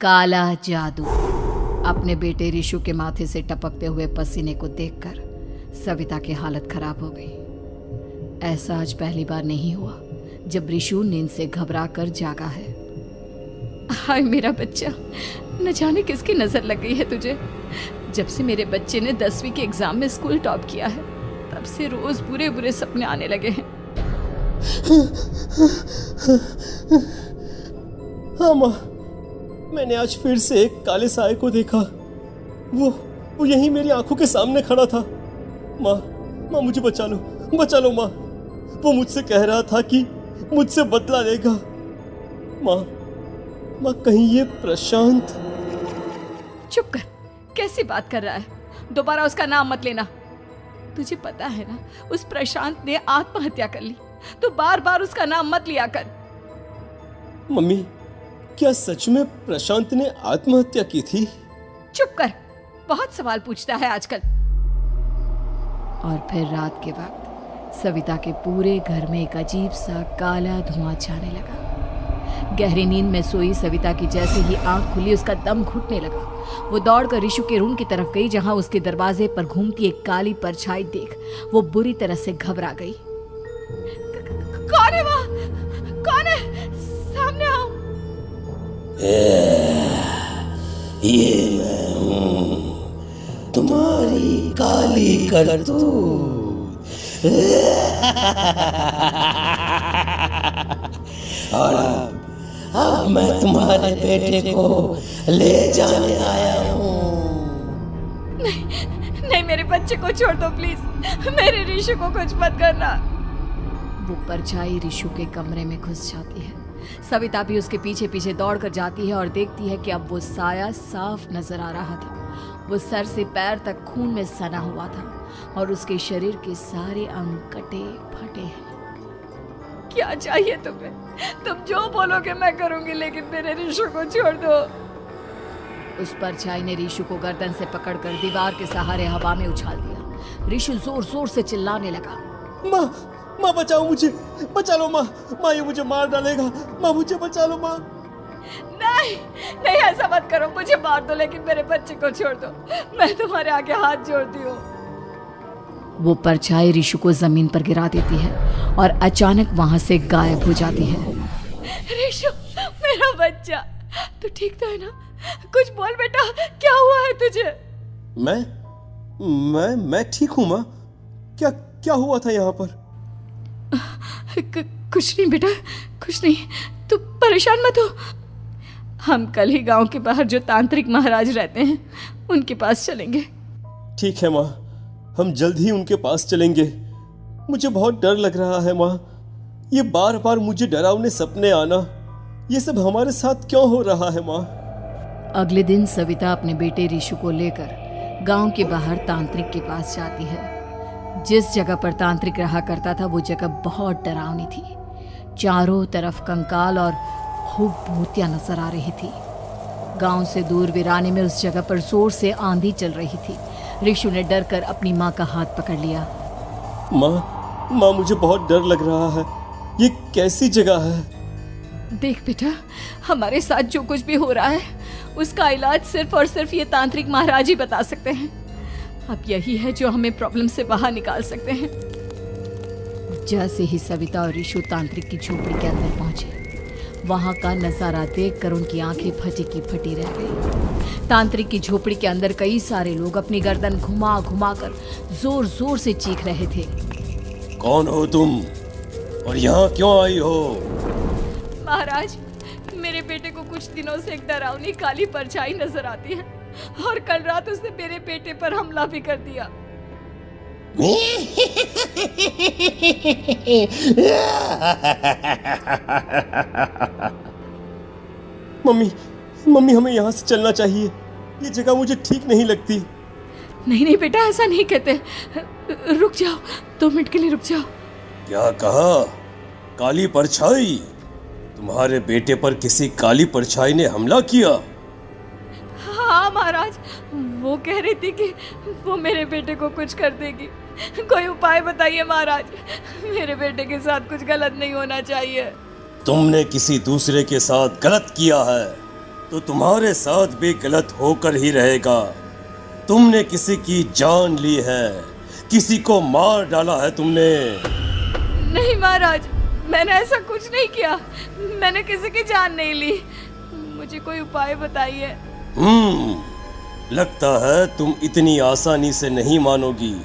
काला जादू। अपने बेटे रिशु के माथे से टपकते हुए पसीने को देखकर सविता की हालत खराब हो गई। ऐसा आज पहली बार नहीं हुआ जब रिशु नींद से घबरा कर जागा है। हाय मेरा बच्चा, न जाने किसकी नजर लग गई है तुझे। जब से मेरे बच्चे ने 10वीं के एग्जाम में स्कूल टॉप किया है तब से रोज बुरे बुरे सपने आने लगे हैं। हाँ माँ, मैंने आज फिर से एक काले साए को देखा। वो यहीं मेरी आंखों के सामने खड़ा था। माँ मुझे बचा लो माँ। वो मुझसे कह रहा था कि मुझसे बदला लेगा। माँ कहीं ये प्रशांत। चुप कर, कैसी बात कर रहा है? दोबारा उसका नाम मत लेना। तुझे पता है ना, उस प्रशांत ने आत्महत्या कर ली, तो बार बार उसका नाम मत लिया कर। मम्मी, क्या सच में प्रशांत ने आत्महत्या की थी? चुप कर, बहुत सवाल पूछता है आजकल। और फिर रात के वक्त सविता के पूरे घर में एक अजीब सा काला धुआं छाने लगा। गहरी नींद में सोई सविता की जैसे ही आंख खुली उसका दम घुटने लगा। वो दौड़कर रिशु के रूम की तरफ गई जहां उसके दरवाजे पर घूमती एक काली परछाई देख वो बुरी तरह से घबरा गई। कौन है वहाँ? कौन है? सामने आओ। ये मैं हूँ, तुम्हारी काली करतूत। और अब मैं तुम्हारे बेटे को ले जाने आया हूँ। नहीं, मेरे बच्चे को छोड़ दो प्लीज। मेरे रिशु को कुछ मत करना। वो परछाई रिशु के कमरे में घुस जाती है। सविता भी उसके पीछे पीछे दौड़कर जाती है और देखती है कि अब वो साया साफ नजर आ रहा था। वो सर से पैर तक खून में सना हुआ था और उसके शरीर के सारे अंग कटे फटे हैं। क्या चाहिए तुम्हें? तुम जो बोलोगे मैं करूंगी, लेकिन मेरे रिशु को छोड़ दो। उस परछाई ने रिशु को गर्दन से पकड़कर दीवार के सहारे हवा में उछाल दिया। रिशु जोर जोर से चिल्लाने लगा। माँ बचाओ मुझे, बचा लो माँ। ये मुझे मार डालेगा। माँ मुझे बचा लो माँ। नहीं ऐसा मत करो। मुझे मार दो लेकिन मेरे बच्चे को छोड़ दो। मैं तुम्हारे आगे हाथ जोड़ती हूँ। वो परछाई रिशु को जमीन पर गिरा देती है और अचानक वहां से गायब हो जाती है। रिशु, मेरा बच्चा, तू ठीक तो है ना? कुछ बोल बेटा, क्या हुआ है तुझे? मैं ठीक हूँ माँ। क्या हुआ था यहाँ पर? कुछ नहीं बेटा, कुछ नहीं। तू परेशान मत हो। हम कल ही गांव के बाहर जो तांत्रिक महाराज रहते हैं उनके पास चलेंगे। ठीक है माँ, हम जल्द ही उनके पास चलेंगे। मुझे बहुत डर लग रहा है माँ। ये बार बार मुझे डरावने सपने आना, ये सब हमारे साथ क्यों हो रहा है माँ? अगले दिन सविता अपने बेटे रिशु को लेकर गांव के बाहर तांत्रिक के पास जाती है। जिस जगह पर तांत्रिक रहा करता था वो जगह बहुत डरावनी थी। चारों तरफ कंकाल और खूब भूतियां नजर आ रही थी। गांव से दूर वीराने में उस जगह पर जोर से आंधी चल रही थी। रिशु ने डर कर अपनी माँ का हाथ पकड़ लिया। माँ मुझे बहुत डर लग रहा है। ये कैसी जगह है? देख बेटा, हमारे साथ जो कुछ भी हो रहा है उसका इलाज सिर्फ और सिर्फ ये तांत्रिक महाराज ही बता सकते हैं। अब यही है जो हमें प्रॉब्लम से बाहर निकाल सकते हैं। जैसे ही सविता और रिशु तांत्रिक की झोपड़ी के अंदर पहुंचे, वहां का नजारा देखकर उनकी आंखें फटी की फटी रह गई। तांत्रिक की झोपड़ी के अंदर कई सारे लोग अपनी गर्दन घुमा घुमा कर जोर जोर से चीख रहे थे। कौन हो तुम और यहाँ क्यों आई हो? महाराज, मेरे बेटे को कुछ दिनों से एक डरावनी काली परछाई नजर आती है और कल रात उसने मेरे बेटे पर हमला भी कर दिया। मम्मी हमें यहाँ से चलना चाहिए। ये जगह मुझे ठीक नहीं लगती। नहीं बेटा, ऐसा नहीं कहते। रुक जाओ, 2 मिनट के लिए रुक जाओ। क्या कहा? काली परछाई? तुम्हारे बेटे पर किसी काली परछाई ने हमला किया? हाँ महाराज, वो कह रही थी कि वो मेरे बेटे को कुछ कर देगी। कोई उपाय बताइए महाराज, मेरे बेटे के साथ कुछ गलत नहीं होना चाहिए। तुमने किसी दूसरे के साथ गलत किया है। तो तुम्हारे साथ भी गलत होकर ही रहेगा। तुमने किसी की जान ली है, किसी को मार डाला है तुमने। नहीं महाराज, मैंने ऐसा कुछ नहीं किया। मैंने किसी की जान नहीं ली। मुझे कोई उपाय बताइए। लगता है तुम इतनी आसानी से नहीं मानोगी।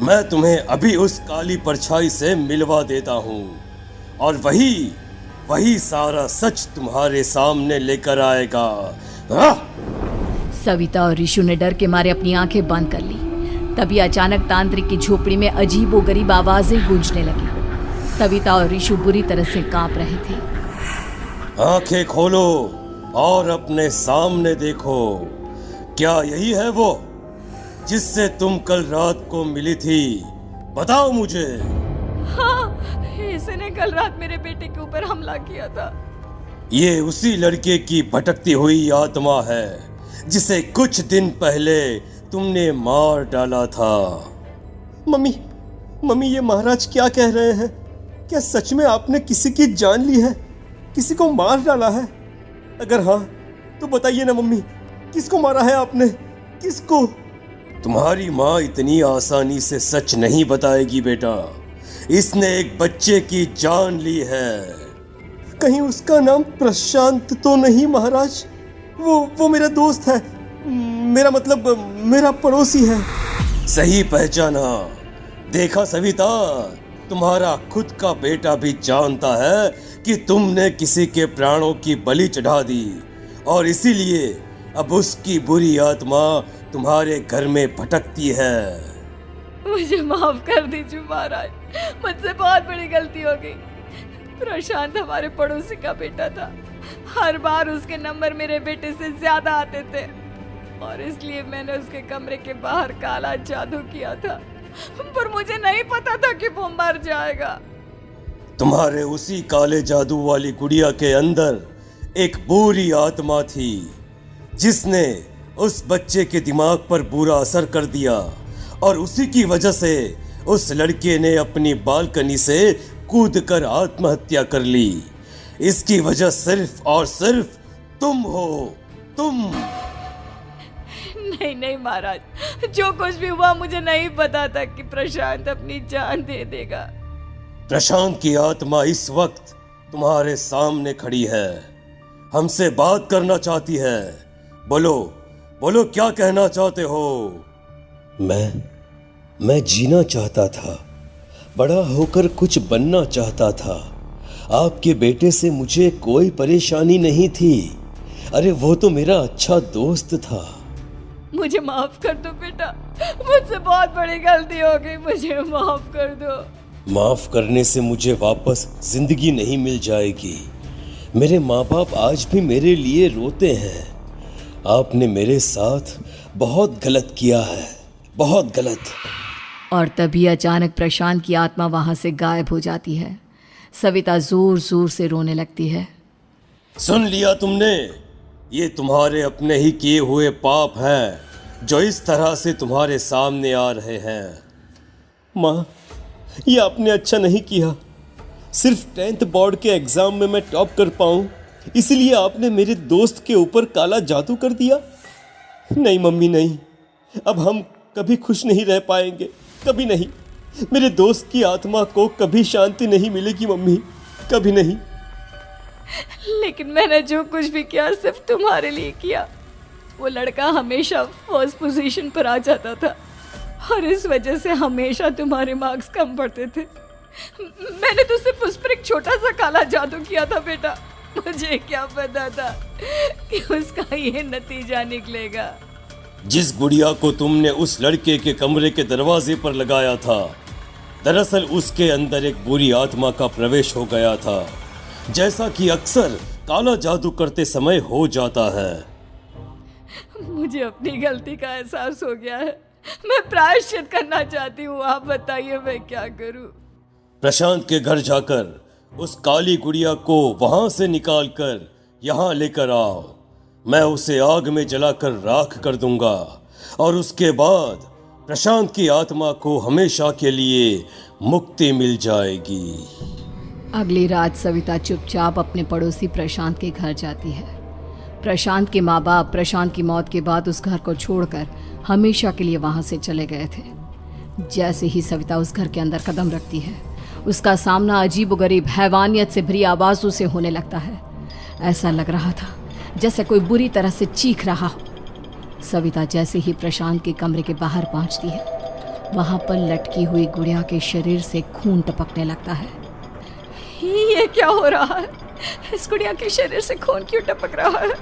मैं तुम्हें अभी उस काली परछाई से मिलवा देता हूँ और वही सारा सच तुम्हारे सामने लेकर आएगा। सविता और ऋषु ने डर के मारे अपनी आंखें बंद कर ली। तभी अचानक तांत्रिक की झोपड़ी में अजीबोगरीब आवाजें गूंजने लगी। सविता और ऋषु बुरी तरह से कांप रहे थे। आंखें खोलो और अपने सामने देखो। क्या यही है वो जिससे तुम कल रात को मिली थी? बताओ मुझे। हाँ, इसने कल रात मेरे बेटे के ऊपर हमला किया था। ये उसी लड़के की भटकती हुई आत्मा है जिसे कुछ दिन पहले तुमने मार डाला था। मम्मी ये महाराज क्या कह रहे हैं? क्या सच में आपने किसी की जान ली है, किसी को मार डाला है? अगर हाँ तो बताइए ना मम्मी, किसको मारा है आपने? किसको? तुम्हारी माँ इतनी आसानी से सच नहीं बताएगी बेटा। इसने एक बच्चे की जान ली है। कहीं उसका नाम प्रशांत तो नहीं महाराज? वो मेरा दोस्त है, मेरा मतलब मेरा पड़ोसी है। सही पहचाना। देखा सविता, तुम्हारा खुद का बेटा भी जानता है कि तुमने किसी के प्राणों की बलि चढ़ा दी और इसीलिए अब उसकी बुरी आत्मा तुम्हारे घर में भटकती है। मुझे माफ कर दीजिए महाराज, मुझसे बहुत बड़ी गलती हो गई। प्रशांत हमारे पड़ोसी का बेटा था। हर बार उसके नंबर मेरे बेटे से ज्यादा आते थे और इसलिए मैंने उसके कमरे के बाहर काला जादू किया था, पर मुझे नहीं पता था कि वो मर जाएगा। तुम्हारे उसी काले जादू वाली गुड़िया के अंदर एक बुरी आत्मा थी जिसने उस बच्चे के दिमाग पर बुरा असर कर दिया और उसी की वजह से उस लड़के ने अपनी बालकनी से कूदकर आत्महत्या कर ली। इसकी वजह सिर्फ और सिर्फ तुम हो, तुम। नहीं महाराज, जो कुछ भी हुआ मुझे नहीं पता था कि प्रशांत अपनी जान दे देगा। प्रशांत की आत्मा इस वक्त तुम्हारे सामने खड़ी है, हमसे बात करना चाहती है। बोलो क्या कहना चाहते हो? मैं जीना चाहता था, बड़ा होकर कुछ बनना चाहता था। आपके बेटे से मुझे कोई परेशानी नहीं थी। अरे वो तो मेरा अच्छा दोस्त था। मुझे माफ कर दो बेटा, मुझसे बहुत बड़ी गलती हो गई, मुझे माफ कर दो। माफ करने से मुझे वापस जिंदगी नहीं मिल जाएगी। मेरे माँ बाप आज भी मेरे लिए रोते हैं। आपने मेरे साथ बहुत गलत किया है, बहुत गलत। और तभी अचानक प्रशांत की आत्मा वहां से गायब हो जाती है। सविता जोर जोर से रोने लगती है। सुन लिया तुमने? ये तुम्हारे अपने ही किए हुए पाप हैं जो इस तरह से तुम्हारे सामने आ रहे हैं। माँ, ये आपने अच्छा नहीं किया। सिर्फ 10th बोर्ड के एग्जाम में मैं टॉप कर पाऊं, इसलिए आपने मेरे दोस्त के ऊपर काला जादू कर दिया। नहीं मम्मी नहीं, अब हम कभी खुश नहीं रह पाएंगे, कभी नहीं। मेरे दोस्त की आत्मा को कभी शांति नहीं मिलेगी मम्मी, कभी नहीं। लेकिन मैंने जो कुछ भी किया सिर्फ तुम्हारे लिए किया। वो लड़का हमेशा फर्स्ट पोजीशन पर आ जाता था और इस वजह से हमेशा तुम्हारे मार्क्स कम पड़ते थे। मैंने तो सिर्फ उस पर एक छोटा सा काला जादू किया था बेटा। मुझे क्या पता था कि उसका ये नतीजा निकलेगा। जिस गुड़िया को तुमने उस लड़के के कमरे के दरवाजे पर लगाया था, दरअसल उसके अंदर एक बुरी आत्मा का प्रवेश हो गया था, जैसा कि अक्सर काला जादू करते समय हो जाता है। मुझे अपनी गलती का एहसास हो गया है। मैं प्रायश्चित करना चाहती हूँ, आप बताइए मैं क्या करूँ? प्रशांत के घर जाकर उस काली गुड़िया को वहां से निकालकर यहाँ लेकर आओ। मैं उसे आग में जलाकर राख कर दूंगा और उसके बाद प्रशांत की आत्मा को हमेशा के लिए मुक्ति मिल जाएगी। अगली रात सविता चुपचाप अपने पड़ोसी प्रशांत के घर जाती है। प्रशांत के माँ बाप प्रशांत की मौत के बाद उस घर को छोड़कर हमेशा के लिए वहां से चले गए थे। जैसे ही सविता उस घर के अंदर कदम रखती है, उसका सामना अजीबोगरीब हैवानियत से भरी आवाज़ों से होने लगता है। ऐसा लग रहा था जैसे कोई बुरी तरह से चीख रहा हो। सविता जैसे ही प्रशांत के कमरे के बाहर पहुंचती है, वहां पर लटकी हुई गुड़िया के शरीर से खून टपकने लगता है। ये क्या हो रहा है? इस गुड़िया के शरीर से खून क्यों टपक रहा है?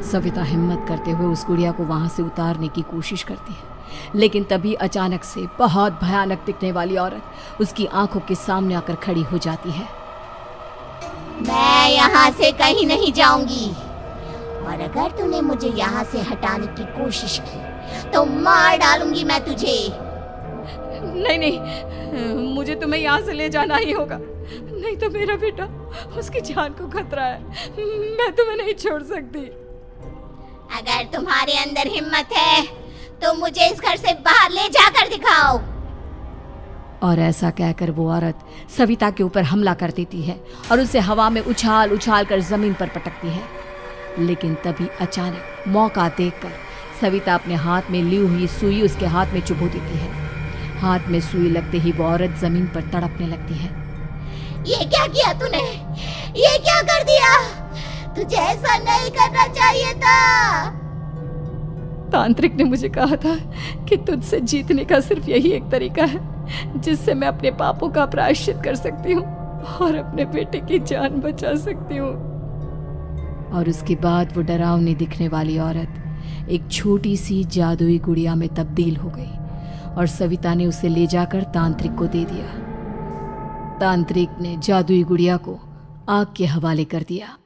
सविता हिम्मत करते हुए उस गुड़िया को वहां से उतारने की कोशिश करती है, लेकिन तभी अचानक से बहुत भयानक दिखने वाली औरत उसकी आंखों के सामने आकर खड़ी हो जाती है। मैं यहाँ से कहीं नहीं जाऊंगी, और अगर तूने मुझे यहाँ से हटाने की कोशिश की तो मार डालूंगी मैं तुझे। नहीं नहीं, मुझे तुम्हें यहाँ से ले जाना ही होगा, नहीं तो मेरा बेटा, उसकी जान को खतरा है। मैं तुम्हें नहीं छोड़ सकती। अगर तुम्हारे अंदर हिम्मत है तो मुझे इस घर से बाहर ले जाकर दिखाओ। और ऐसा कहकर वो औरत सविता के ऊपर हमला कर देती है और उसे हवा में उछाल उछाल कर जमीन पर पटकती है। लेकिन तभी अचानक मौका देखकर सविता अपने हाथ में ली हुई सुई उसके हाथ में चुभो देती है। हाथ में सुई लगते ही वो औरत जमीन पर तड़पने लगती है। ये क्या किया तूने? ये क्या कर दिया? तुझे ऐसा नहीं करना चाहिए था। तांत्रिक ने मुझे कहा था कि तुझसे जीतने का सिर्फ यही एक तरीका है जिससे मैं अपने पापों का प्रायश्चित कर सकती हूँ और अपने बेटे की जान बचा सकती हूँ। और उसके बाद वो डरावनी दिखने वाली औरत एक छोटी सी जादुई गुड़िया में तब्दील हो गई और सविता ने उसे ले जाकर तांत्रिक को दे दिया। तांत्रिक ने जादुई गुड़िया को आग के हवाले कर दिया।